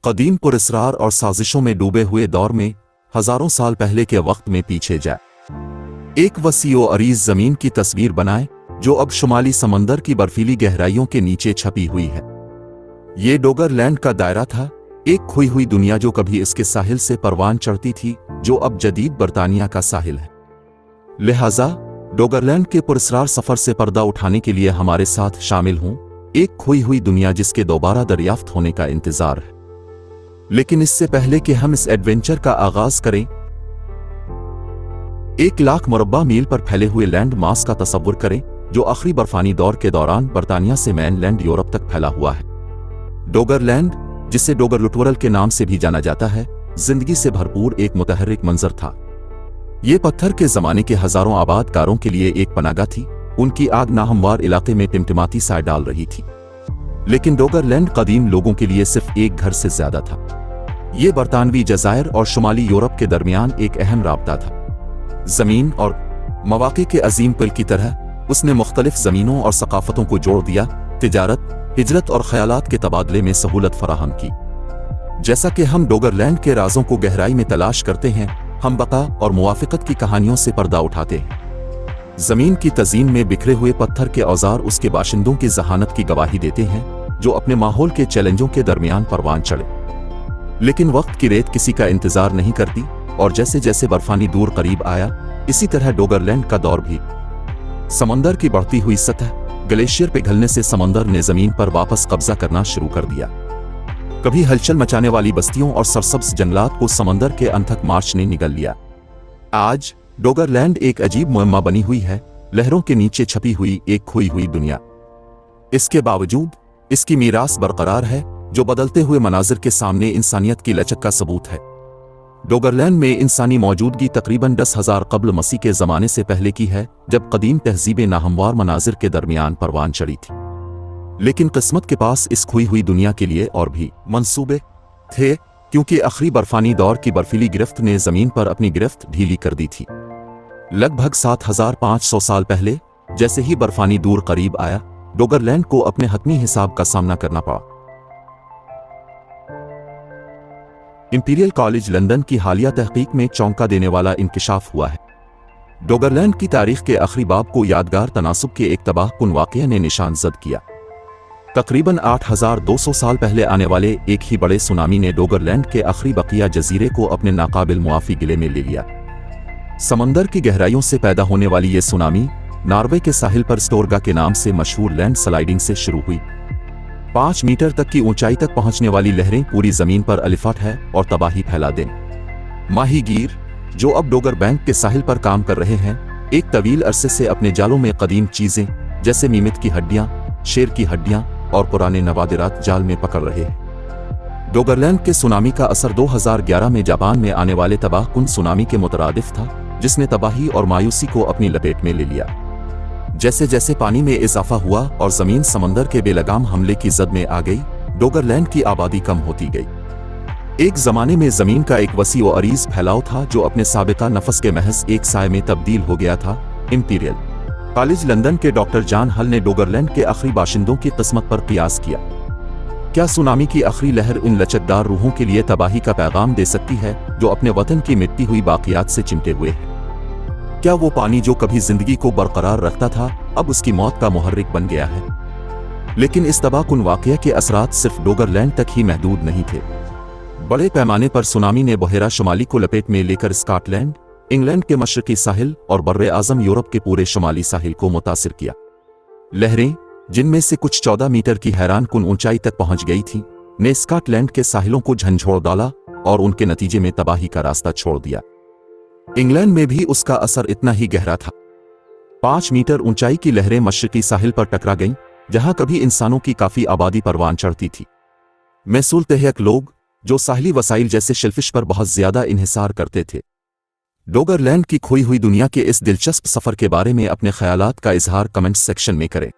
कदीम पुरस्कार और साजिशों में डूबे हुए दौर में हजारों साल पहले के वक्त में पीछे जाए एक वसी व अरीज जमीन की तस्वीर बनाए जो अब शुमाली समंदर की बर्फीली गहराइयों के नीचे छपी हुई है। ये डोगरलैंड का दायरा था, एक खोई हुई दुनिया जो कभी इसके साहिल से परवान चढ़ती थी, जो अब जदीद बर्तानिया का साहिल है। लिहाजा डोगरलैंड के पुरस्कार सफर से पर्दा उठाने के लिए हमारे साथ शामिल हों, एक खोई हुई दुनिया जिसके दोबारा दरियाफ्त होने का इंतजार है। लेकिन इससे पहले कि हम इस एडवेंचर का आगाज करें, 1 लाख मुरब्बा मील पर फैले हुए लैंड मास का तसव्वुर करें जो आखिरी बर्फानी दौर के दौरान बर्तानिया से मैनलैंड यूरोप तक फैला हुआ है। डोगरलैंड, जिसे डोगर लिटोरल के नाम से भी जाना जाता है, जिंदगी से भरपूर एक मुतहर्रिक मंजर था। ये पत्थर के जमाने के हजारों आबादकारों के लिए एक पनागा थी, उनकी आग नाहमवार इलाके में टिमटिमाती साए डाल रही थी। लेकिन डोगरलैंड कदीम लोगों के लिए सिर्फ एक घर से ज्यादा था। ये बरतानवी जज़ायर और शुमाली यूरोप के दरमियान एक अहम राब्ता था। जमीन और मवाक़े के अजीम पुल की तरह उसने मुख्तलिफ जमीनों और सकाफतों को जोड़ दिया, तिजारत, हिजरत और ख्यालात के तबादले में सहूलत फराहम की। जैसा कि हम डोगरलैंड के राजों को गहराई में तलाश करते हैं, हम बका और मुवाफ़िक़त की कहानियों से पर्दा उठाते हैं। जमीन की तज़ीन में बिखरे हुए पत्थर के औजार उसके बाशिंदों की जहानत की गवाही देते हैं, जो अपने माहौल के चैलेंजों के दरमियान परवान चढ़े। लेकिन वक्त की रेत किसी का इंतजार नहीं करती, और जैसे जैसे बर्फानी दूर करीब आया, इसी तरह डोगरलैंड का दौर भी। समंदर की बढ़ती हुई सतह, ग्लेशियर पिघलने से समंदर ने जमीन पर वापस कब्जा करना शुरू कर दिया। कभी हलचल मचाने वाली बस्तियों और सरसब्ज जंगलात को समंदर के अंतक मार्च ने निगल लिया। आज डोगरलैंड एक अजीब मुअम्मा बनी हुई है, लहरों के नीचे छपी हुई एक खोई हुई दुनिया। इसके बावजूद इसकी मीरास बरकरार है, जो बदलते हुए मनाजिर के सामने इंसानियत की लचक का सबूत है। डोगरलैंड में इंसानी मौजूदगी तकरीबन 10,000 कब्ल मसीह के ज़माने से पहले की है, जब कदीम तहजीबें नाहमवार मनाजिर के दरमियान परवान चढ़ी थी। लेकिन किस्मत के पास इस खोई हुई दुनिया के लिए और भी मंसूबे थे, क्योंकि आखिरी बर्फानी दौर की बर्फीली गिरफ्त ने ज़मीन पर अपनी गिरफ्त ढीली कर दी थी। लगभग 7,500 साल पहले, जैसे ही बर्फानी दूर करीब आया, डोगरलैंड को अपने हतमी हिसाब का सामना करना पड़ा। इंपीरियल कॉलेज लंदन की हालिया तहकीक में चौंका देने वाला इंकिशाफ हुआ है। डोगरलैंड की तारीख के आखिरी बाब को यादगार तनासुब के एक तबाहकुन वाक़या ने निशान जद किया। तकरीबन 8,200 साल पहले आने वाले एक ही बड़े सुनामी ने डोगरलैंड के आखिरी बकिया जजीरे को अपने नाकाबिल मुआफ़ी गिले में ले लिया। समंदर की गहराइयों से पैदा होने वाली ये सुनामी नॉर्वे के साहिल पर स्टोरगा के नाम से मशहूर लैंड स्लाइडिंग से शुरू हुई। 5 मीटर तक की ऊंचाई तक पहुंचने वाली लहरें पूरी जमीन पर अलिफाट है और तबाही फैला दें। माहीगीर, जो अब डोगर बैंक के साहिल पर काम कर रहे हैं, एक तवील अरसे से अपने जालों में कदीम चीजें जैसे मीमित की हड्डियां, शेर की हड्डियां और पुराने नवादिरात जाल में पकड़ रहे हैं। डोगरलैंड के सुनामी का असर 2011 में जापान में आने वाले तबाहकुन सुनामी के मुतरादिफ था, जिसने तबाही और मायूसी को अपनी लपेट में ले लिया। जैसे जैसे पानी में इजाफा हुआ और जमीन समंदर के बेलगाम हमले की जद में आ गई, डोगरलैंड की आबादी कम होती गई। एक जमाने में जमीन का एक वसी व अरीज फैलाव था, जो अपने साबिका नफस के महज एक साए में तब्दील हो गया था। इंपीरियल कॉलेज लंदन के डॉक्टर जॉन हल ने डोगरलैंड के आखिरी बाशिंदों की किस्मत पर कियास किया। क्या सुनामी की आखिरी लहर इन लचकदार रूहों के लिए तबाही का पैगाम दे सकती है, जो अपने वतन की मिटती हुई बाकियात से चिमटे हुए हैं? क्या वो पानी जो कभी जिंदगी को बरकरार रखता था, अब उसकी मौत का मुहर्रिक बन गया है? लेकिन इस तबाहकुन वाक़या के असरात सिर्फ डोगरलैंड तक ही महदूद नहीं थे। बड़े पैमाने पर सुनामी ने बहेरा शुमाली को लपेट में लेकर स्कॉटलैंड, इंग्लैंड के मशरकी साहिल और बर्रे आज़म यूरोप के पूरे शुमाली साहिल को मुतासिर किया। लहरें, जिनमें से कुछ 14 मीटर की हैरानकुन ऊंचाई तक पहुंच गई थीं, ने स्कॉटलैंड के साहिलों को झंझोड़ डाला और उनके नतीजे में तबाही का रास्ता छोड़ दिया। इंग्लैंड में भी उसका असर इतना ही गहरा था। 5 मीटर ऊंचाई की लहरें मशरकी साहिल पर टकरा गईं, जहां कभी इंसानों की काफी आबादी परवान चढ़ती थी। महसूल तहयक लोग, जो साहिली वसाइल जैसे शिल्फिश पर बहुत ज्यादा इन्हिसार करते थे। डोगरलैंड की खोई हुई दुनिया के इस दिलचस्प सफर के बारे में अपने ख्यालात का इजहार कमेंट्स सेक्शन में करें।